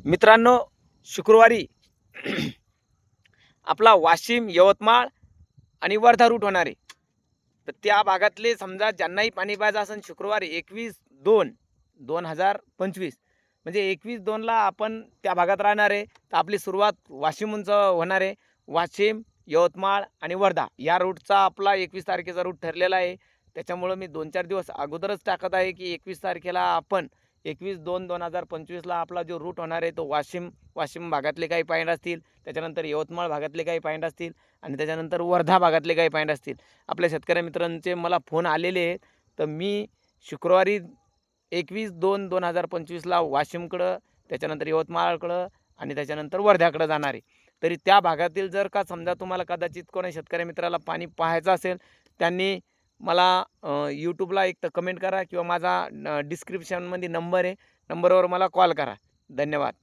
मित्रांनो, शुक्रवारी आपला वाशिम, यवतमाळ आणि वर्धा रूट होणार आहे. तर त्या भागातले समजा ज्यांनाही पाणी पाहायचं असेल शुक्रवारी 21/2/2025 म्हणजे 21/2ला आपण त्या भागात राहणार आहे. तर आपली सुरुवात वाशिमहून होणार आहे. वाशिम, यवतमाळ आणि वर्धा या रूटचा आपला 21 तारखेचा रूट ठरलेला आहे. त्याच्यामुळं मी 2-4 दिवस अगोदरच टाकत आहे की 21 तारखेला आपण 21/2/2025ला आपला जो रूट होणार आहे तो वाशिम भागातले काही पॉईंट असतील, त्याच्यानंतर यवतमाळ भागातले काही पॉईंट असतील आणि त्याच्यानंतर वर्धा भागातले काही पॉईंट असतील. आपल्या शेतकरी मित्रांचे मला फोन आलेले आहेत. तर मी शुक्रवारी 21/2/2025ला वाशिमकडं, त्याच्यानंतर यवतमाळकडं आणि त्याच्यानंतर वर्ध्याकडं जाणार आहे. तरी त्या भागातील जर का समजा तुम्हाला कदाचित कोणी शेतकरी मित्राला पाणी पाहायचं असेल, त्यांनी मला यूट्यूबला एक तर कमेंट करा किंवा माझा डिस्क्रिप्शनमध्ये नंबर आहे, नंबरवर मला कॉल करा. धन्यवाद.